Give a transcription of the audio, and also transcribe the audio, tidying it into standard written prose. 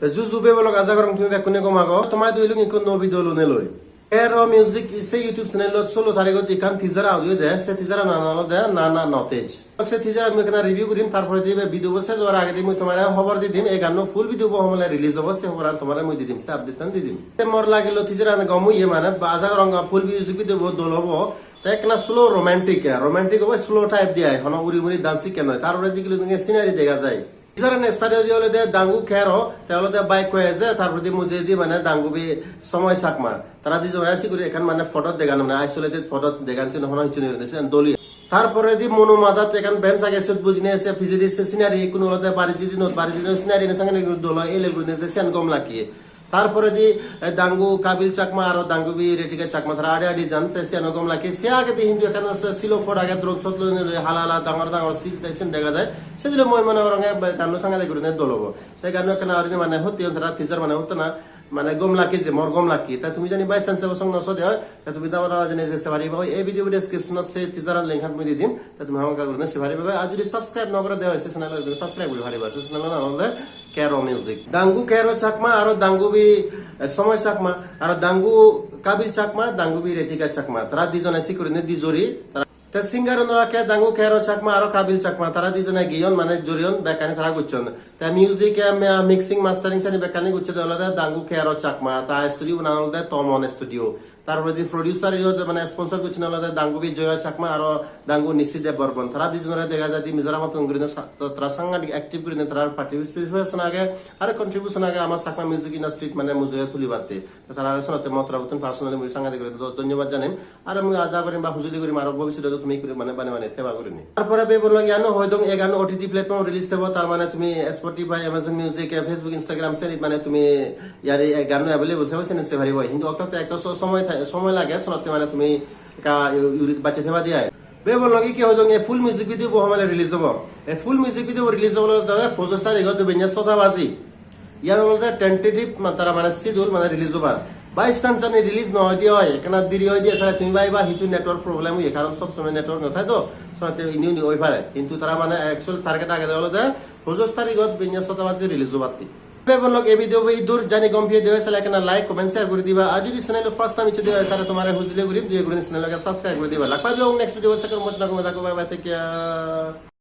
তো জুজুবে বলক আজা করং তুমি বেকুনে কমাগো তোমায় দইলুং ইকো নবি দলুনে লই এরো মিউজিক ইসে ইউটিউব চ্যানেলত 16 তারিখত ইখান টিজার অডিও দে সে টিজার নানালো দে না নতেজ সে টিজার আমি কেনা রিভিউ করিম তারপরে দিবে ভিডিও বসে যাওয়ার আগে দিম তোমারে খবর দি দিম এই গানো ফুল ভিডিও বহমলে রিলিজ হবে সে খবর তোমারে মই দি দিম সে আপডেট দি দিম মোর লাগিলো টিজার আনে গমু ইয়ে মানে আজা করং ফুল মিউজিক ভিডিও দলবো একনা স্লো রোমান্টিক হবে স্লো টাইপ দিয়ে এখন উড়ি উড়ি ডান্সি কেন তারপরে দিকে সিনারি দেখা যায় ইজারানে স্টাডিও দিলে দে দাঙ্গু খেরো তাহলে দে বাইক কয়ে যে তারপর দি মুজে দি মানে দাঙ্গু বি সময় সাকমা তারা দি জরাসি করে এখান মানে ফটো দেখানো না আইসোলেটেড ফটো দেখানছে না হন হিচুনি হইছে দলি তারপরে দি মনু মাদাত এখান বেঞ্চ আগে সুত বুঝনে এসে ফিজিডি সিনারি কোন হলতে পারিজিদি নত পারিজিদি সিনারি না সঙ্গে দল এলে গুনে সেন গম লাকিয়ে তারপরে দি দাঙ্গু কাবিল চাকমা আর দাঙ্গু বি রেটিকা চাকমা তারা আড়ে আড়ি জানতে সেন গম লাকিয়ে সে আগে দি হিন্দু এখানে সিলো ফট আগে দ্রোগ সতল হালালা ডাঙর সিল তাইছেন দেখা যায় সেদিলে মই মনে রঙে গানো সঙ্গে গুনে দলব তাই গানো এখানে আর মানে হতে তারা টিচার মানে হতো না মানে গম লাকি যে মোর গম লাকি তা তুমি জানি বাই চান্স সঙ্গ নস দেয় তা তুমি দাওয়া জানি যে সেভারি ভাই এই ভিডিও ডেসক্রিপশনত সে টিজার লিংক আমি দি দিম তা তুমি আমাকে গুনে সেভারি ভাই আর যদি সাবস্ক্রাইব না করে দেওয়া হইছে চ্যানেল সাবস্ক্রাইব করে ভারি বাসে চ্যানেল না হলে কেরো মিউজিক দাঙ্গু কেরো চাকমা আর দাঙ্গু বি সময় চাকমা আর দাঙ্গু কাবিল চাকমা দাঙ্গু বি রেতিকা চাকমা তারা দুজন এসি করে দিজরি তা সিঙ্গার নরাকে দাঙ্গু কেরো চাকমা আর কাবিল চাকমা তারা দুজনে গিয়ন মানে জরিয়ন বেকানি তারা গুচ্ছন তা মিউজিক মিক্সিং মাস্টারিং সানি বেকানি গুচ্ছে দেওয়া দাঙ্গু কেরো চাকমা তা স্টুডিও বানানো দেয় তমন স্টুডিও তারপরে দি প্রডিউসার মানে স্পন্সর করছেন আলাদা দাঙ্গু বি জয় চাকমা আর দাঙ্গু নিশিদেব বর্মন তারা দুজনে দেখা যায় মিজোরামত তারা সাংঘাতিক অ্যাক্টিভ করে তারা পার্টিসিপেশন আগে আর কন্ট্রিবিউশন আগে আমার চাকমা মিউজিক ইন্ডাস্ট্রি মানে মুজুয়ে তুলি বাতে তারা শোনাতে মতরাবতন পার্সোনালি মুই সাংঘাতিক করে ধন্যবাদ জানাই আর আমি আজা করিম বা হুজুলি করিম আর ভবিষ্যতে তুমি মানে মানে সেবা করিনি তারপরে বেবল ইয়ানো হয়তো এই গান ওটিটি প্ল্যাটফর্ম রিলিজ দেব তার মানে তুমি Spotify Amazon music Facebook Instagram সে মানে তুমি ইয়ার এই গান অ্যাভেলেবল থাকছে না সেভারি হয় কিন্তু অর্থাৎ একটা সময় লাগে শোনাতে মানে তুমি বাচ্চা থেবা দিয়ে বেবল লগে কি হয়তো ফুল মিউজিক ভিডিও বহমালে রিলিজ হবো এই ফুল মিউজিক ভিডিও রিলিজ হবো দাদা 25 তারিখ বেঞ্জাস কথা বাজি ইয়ার মধ্যে টেন্টেটিভ তারা মানে শিডিউল মানে রিলিজ হবা বাই চান্স জানি রিলিজ নহয় দিয়ে হয় এখানে দেরি হয় দিয়ে তুমি বা হিচু নেটওয়ার্ক প্রবলেম হয়ে কারণ সব সময় নেটওয়ার্ক নথায় তো শোনাতে নিউ ওই পারে কিন্তু তারা মানে অ্যাকচুয়াল টার্গেট আগে দেওয়া হলো 25 তারিখ বেঞ্জাস কথা বাজি রিলিজ হবাতি বেবলক এই ভিডিও দূর জানি গম্পিয়ে দেওয়া হয়েছে এখানে লাইক কমেন্ট শেয়ার করে দিবা আর যদি চ্যানেল ফার্স্ট টাইম ইচ্ছে দেওয়া হয় তাহলে তোমার হুজলে করিম দিয়ে চ্যানেলকে সাবস্ক্রাইব করে দিবা লাখ পাবে নেক্সট ভিডিও সাথে মজা কমে থাকো বাই বাই টেক কেয়ার